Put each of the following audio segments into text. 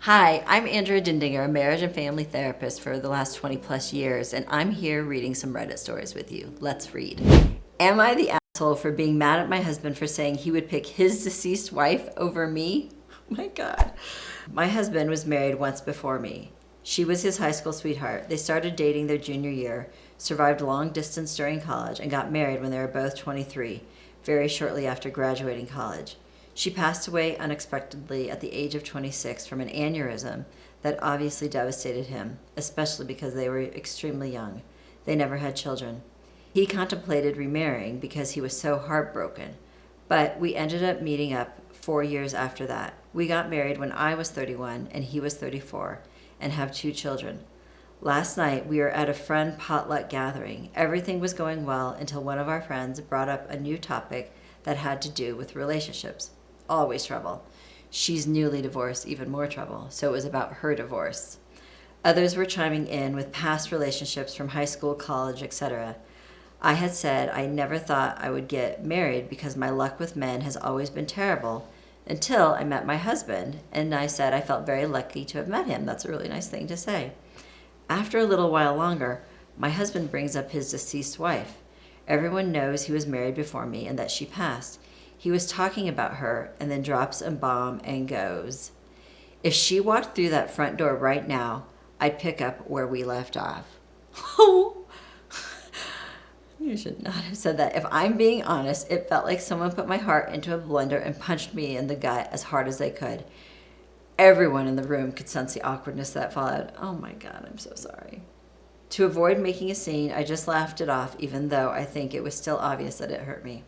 Hi, I'm Andrea Dindinger, a marriage and family therapist for the last 20 plus years, and I'm here reading some Reddit stories with you. Let's read. Am I the asshole for being mad at my husband for saying he would pick his deceased wife over me? Oh my God. My husband was married once before me. She was his high school sweetheart. They started dating their junior year, survived long distance during college, and got married when they were both 23, very shortly after graduating college. She passed away unexpectedly at the age of 26 from an aneurysm that obviously devastated him, especially because they were extremely young. They never had children. He contemplated remarrying because he was so heartbroken, but we ended up meeting up 4 years after that. We got married when I was 31 and he was 34 and have 2 children. Last night we were at a friend potluck gathering. Everything was going well until one of our friends brought up a new topic that had to do with relationships. Always trouble. She's newly divorced, even more trouble. So it was about her divorce. Others were chiming in with past relationships from high school, college, etc. I had said I never thought I would get married because my luck with men has always been terrible until I met my husband, and I said I felt very lucky to have met him. That's a really nice thing to say. After a little while longer, my husband brings up his deceased wife. Everyone knows he was married before me and that she passed. He was talking about her and then drops a bomb and goes, "If she walked through that front door right now, I'd pick up where we left off." Oh, you should not have said that. If I'm being honest, it felt like someone put my heart into a blender and punched me in the gut as hard as they could. Everyone in the room could sense the awkwardness that followed. Oh my God, I'm so sorry. To avoid making a scene, I just laughed it off, even though I think it was still obvious that it hurt me.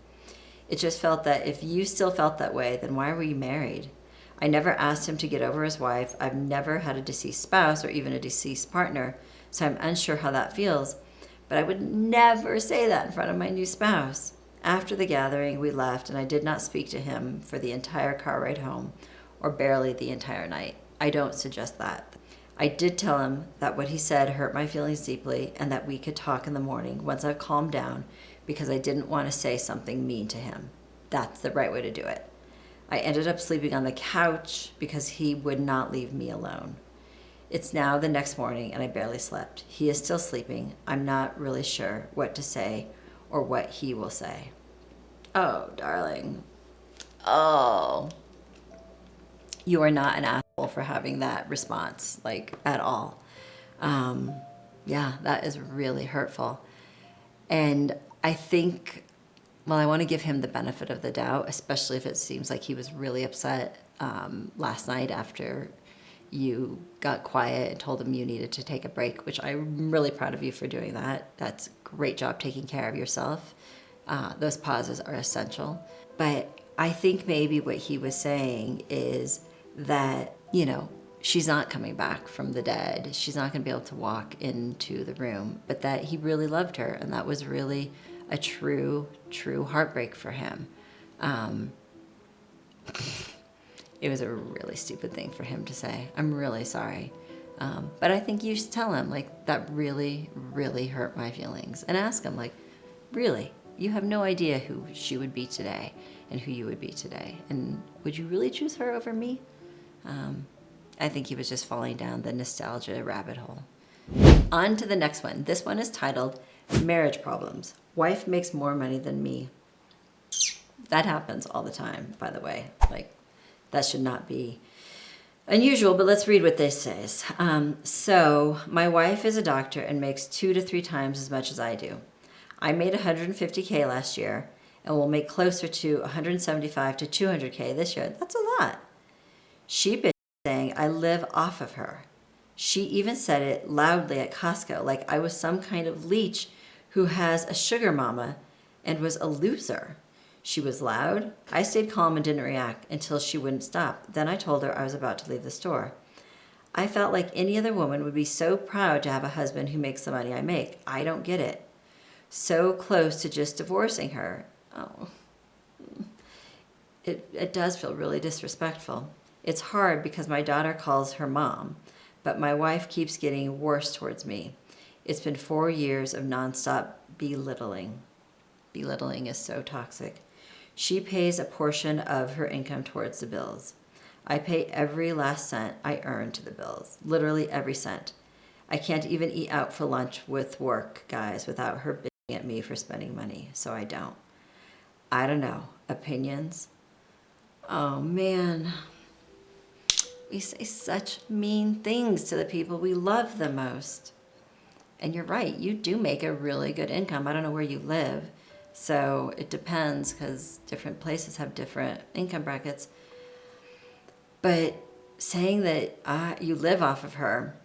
It just felt that if you still felt that way, then why were you married? I never asked him to get over his wife. I've never had a deceased spouse or even a deceased partner, so I'm unsure how that feels. But I would never say that in front of my new spouse. After the gathering, we left, and I did not speak to him for the entire car ride home, or barely the entire night. I don't suggest that. I did tell him that what he said hurt my feelings deeply and that we could talk in the morning once I've calmed down, because I didn't want to say something mean to him. That's the right way to do it. I ended up sleeping on the couch because he would not leave me alone. It's now the next morning and I barely slept. He is still sleeping. I'm not really sure what to say or what he will say. Oh, darling. Oh. You are not an asshole for having that response, like, at all. Yeah, that is really hurtful. And I think, well, I want to give him the benefit of the doubt, especially if it seems like he was really upset last night after you got quiet and told him you needed to take a break, which I'm really proud of you for doing that. That's a great job taking care of yourself. Those pauses are essential. But I think maybe what he was saying is that, she's not coming back from the dead. She's not going to be able to walk into the room, but that he really loved her, and that was really a true heartbreak for him. It was a really stupid thing for him to say. I'm really sorry. But I think you should tell him, like, that really, really hurt my feelings. And ask him, like, really, you have no idea who she would be today and who you would be today. And would you really choose her over me? I think he was just falling down the nostalgia rabbit hole. On to the next one. This one is titled, Marriage Problems. Wife makes more money than me. That happens all the time, by the way. Like, that should not be unusual, but let's read what this says. So, my wife is a doctor and makes 2 to 3 times as much as I do. I made $150K last year and will make closer to $175 to $200K this year. That's a lot. She bitches saying I live off of her. She even said it loudly at Costco, like I was some kind of leech who has a sugar mama and was a loser. She was loud. I stayed calm and didn't react until she wouldn't stop. Then I told her I was about to leave the store. I felt like any other woman would be so proud to have a husband who makes the money I make. I don't get it. So close to just divorcing her. Oh, it does feel really disrespectful. It's hard because my daughter calls her mom, but my wife keeps getting worse towards me. It's been 4 years of nonstop belittling. Belittling is so toxic. She pays a portion of her income towards the bills. I pay every last cent I earn to the bills, literally every cent. I can't even eat out for lunch with work, guys, without her bitching at me for spending money, so I don't. I don't know. Opinions? Oh, man. We say such mean things to the people we love the most. And you're right, you do make a really good income. I don't know where you live, so it depends because different places have different income brackets. But saying that you live off of her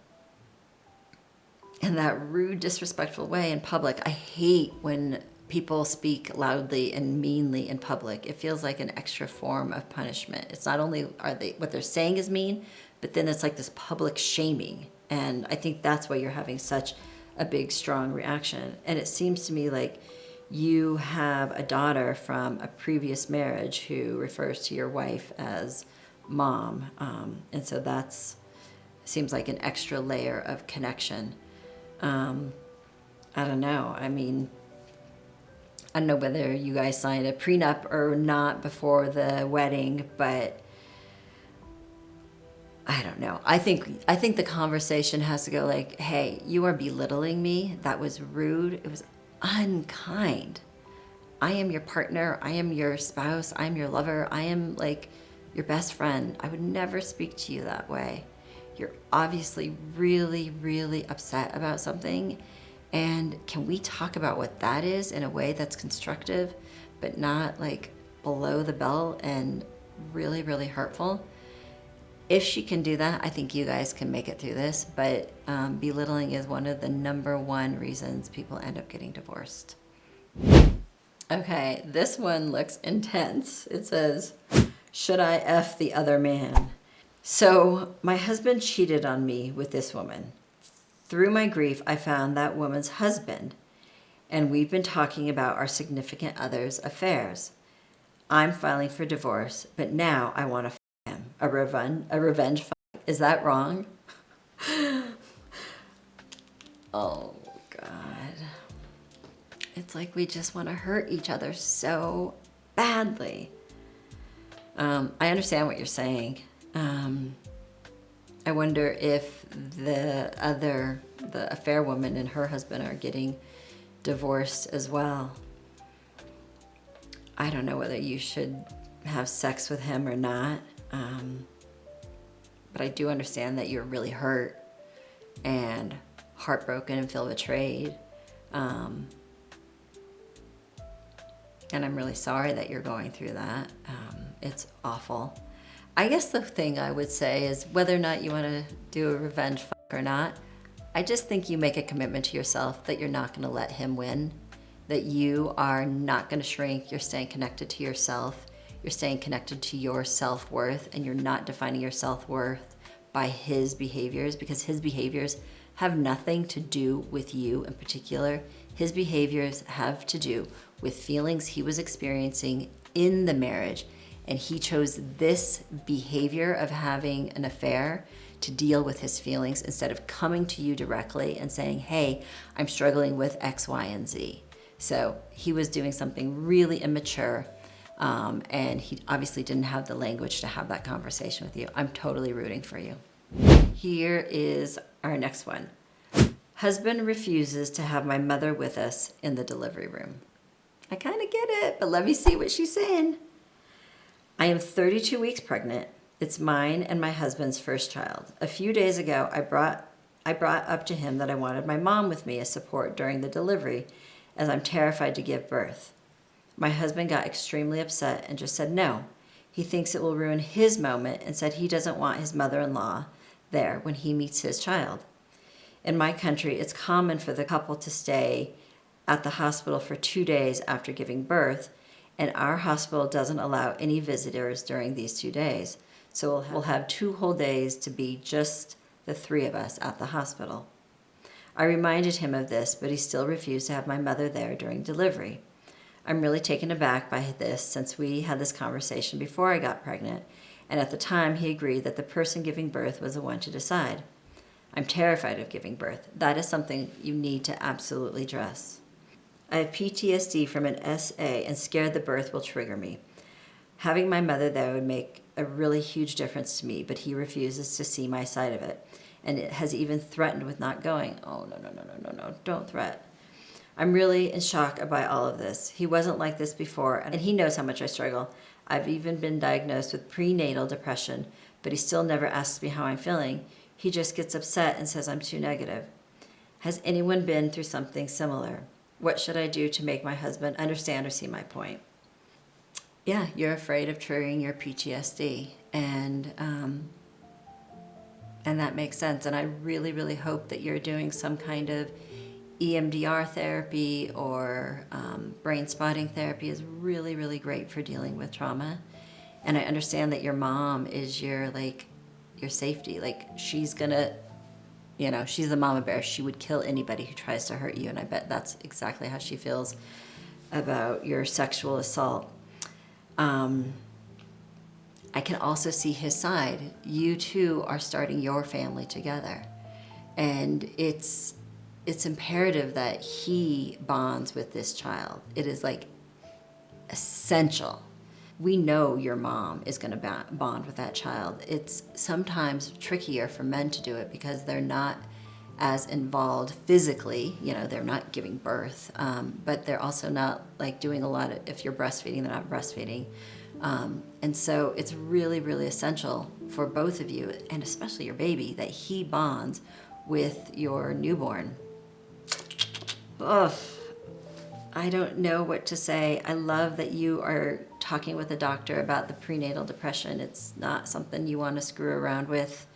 in that rude, disrespectful way in public, I hate when people speak loudly and meanly in public. It feels like an extra form of punishment. It's not only what they're saying is mean, but then it's like this public shaming. And I think that's why you're having such a big, strong reaction. And it seems to me like you have a daughter from a previous marriage who refers to your wife as mom. And so that's seems like an extra layer of connection. I don't know. I mean, I don't know whether you guys signed a prenup or not before the wedding, but I don't know. I think the conversation has to go like, hey, you are belittling me. That was rude. It was unkind. I am your partner. I am your spouse. I am your lover. I am like your best friend. I would never speak to you that way. You're obviously really, really upset about something. And can we talk about what that is in a way that's constructive, but not like below the belt and really, really hurtful? If she can do that, I think you guys can make it through this, but belittling is one of the number one reasons people end up getting divorced. Okay, this one looks intense. It says, should I F the other man? So my husband cheated on me with this woman. Through my grief, I found that woman's husband, and we've been talking about our significant other's affairs. I'm filing for divorce, but now I want to f him. A revenge fight. Is that wrong? Oh, God. It's like we just want to hurt each other so badly. I understand what you're saying. I wonder if the affair woman and her husband are getting divorced as well. I don't know whether you should have sex with him or not. But I do understand that you're really hurt and heartbroken and feel betrayed. And I'm really sorry that you're going through that. It's awful. I guess the thing I would say is whether or not you want to do a revenge fuck or not, I just think you make a commitment to yourself that you're not going to let him win, that you are not going to shrink, you're staying connected to yourself, you're staying connected to your self-worth, and you're not defining your self-worth by his behaviors, because his behaviors have nothing to do with you in particular. His behaviors have to do with feelings he was experiencing in the marriage, and he chose this behavior of having an affair to deal with his feelings instead of coming to you directly and saying, hey, I'm struggling with X, Y, and Z. So he was doing something really immature, and he obviously didn't have the language to have that conversation with you. I'm totally rooting for you. Here is our next one. Husband refuses to have my mother with us in the delivery room. I kind of get it, but let me see what she's saying. I am 32 weeks pregnant. It's mine and my husband's first child. A few days ago, I brought up to him that I wanted my mom with me as support during the delivery, as I'm terrified to give birth. My husband got extremely upset and just said no. He thinks it will ruin his moment and said he doesn't want his mother-in-law there when he meets his child. In my country, it's common for the couple to stay at the hospital for 2 days after giving birth, and our hospital doesn't allow any visitors during these 2 days. So we'll have 2 whole days to be just the 3 of us at the hospital. I reminded him of this, but he still refused to have my mother there during delivery. I'm really taken aback by this since we had this conversation before I got pregnant, and at the time he agreed that the person giving birth was the one to decide. I'm terrified of giving birth. That is something you need to absolutely address. I have PTSD from an SA and scared the birth will trigger me. Having my mother there would make a really huge difference to me, but he refuses to see my side of it. And it has even threatened with not going. Oh, no, no, no, no, no, no, don't threat. I'm really in shock about all of this. He wasn't like this before, and he knows how much I struggle. I've even been diagnosed with prenatal depression, but he still never asks me how I'm feeling. He just gets upset and says I'm too negative. Has anyone been through something similar? What should I do to make my husband understand or see my point? Yeah, you're afraid of triggering your PTSD, and that makes sense. And I really, really hope that you're doing some kind of EMDR therapy or brain spotting therapy is really, really great for dealing with trauma. And I understand that your mom is your safety. Like, she's gonna, she's the mama bear. She would kill anybody who tries to hurt you. And I bet that's exactly how she feels about your sexual assault. I can also see his side. You two are starting your family together. And it's imperative that he bonds with this child. It is like essential. We know your mom is going to bond with that child. It's sometimes trickier for men to do it because they're not as involved physically. They're not giving birth, but they're also not like doing a lot of, if you're breastfeeding, they're not breastfeeding. And so it's really, really essential for both of you, and especially your baby, that he bonds with your newborn. Ugh, I don't know what to say. I love that you are talking with a doctor about the prenatal depression. It's not something you want to screw around with.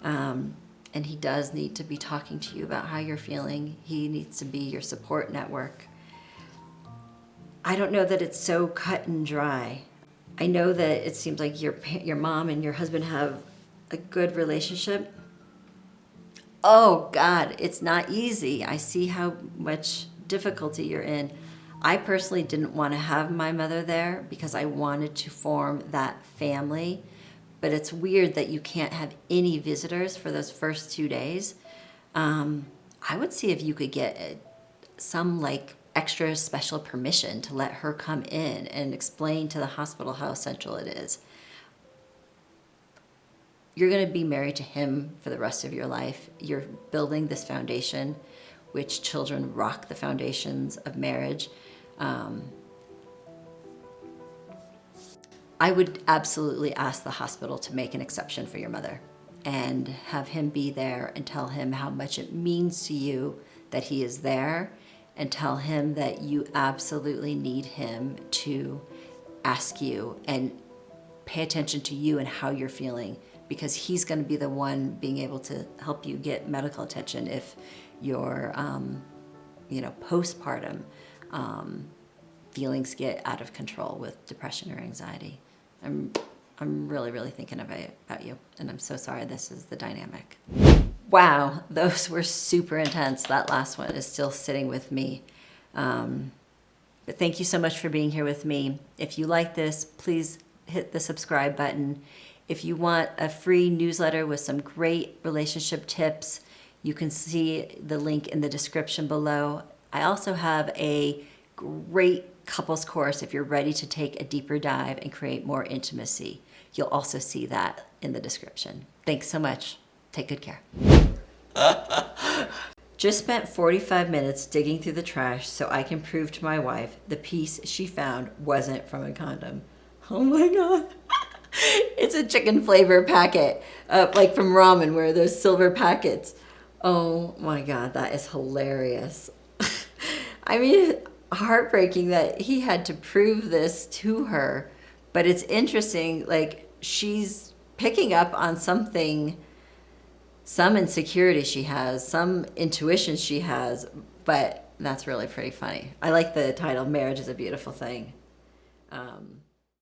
And he does need to be talking to you about how you're feeling. He needs to be your support network. I don't know that it's so cut and dry. I know that it seems like your mom and your husband have a good relationship. Oh God, it's not easy. I see how much difficulty you're in. I personally didn't want to have my mother there because I wanted to form that family, but it's weird that you can't have any visitors for those first 2 days. I would see if you could get some extra special permission to let her come in and explain to the hospital how essential it is. You're going to be married to him for the rest of your life. You're building this foundation, which children rock the foundations of marriage. I would absolutely ask the hospital to make an exception for your mother and have him be there and tell him how much it means to you that he is there, and tell him that you absolutely need him to ask you and pay attention to you and how you're feeling, because he's going to be the one being able to help you get medical attention if your, postpartum feelings get out of control with depression or anxiety. I'm really, really thinking about you, and I'm so sorry this is the dynamic. Wow, those were super intense. That last one is still sitting with me. But thank you so much for being here with me. If you like this, please hit the subscribe button. If you want a free newsletter with some great relationship tips, you can see the link in the description below. I also have a great couples course if you're ready to take a deeper dive and create more intimacy. You'll also see that in the description. Thanks so much. Take good care. Just spent 45 minutes digging through the trash so I can prove to my wife the piece she found wasn't from a condom. Oh my God. It's a chicken flavor packet, like from ramen, where those silver packets. Oh my God, that is hilarious. I mean, heartbreaking that he had to prove this to her, but it's interesting, she's picking up on something, some insecurity she has, some intuition she has, but that's really pretty funny. I like the title, Marriage is a Beautiful Thing.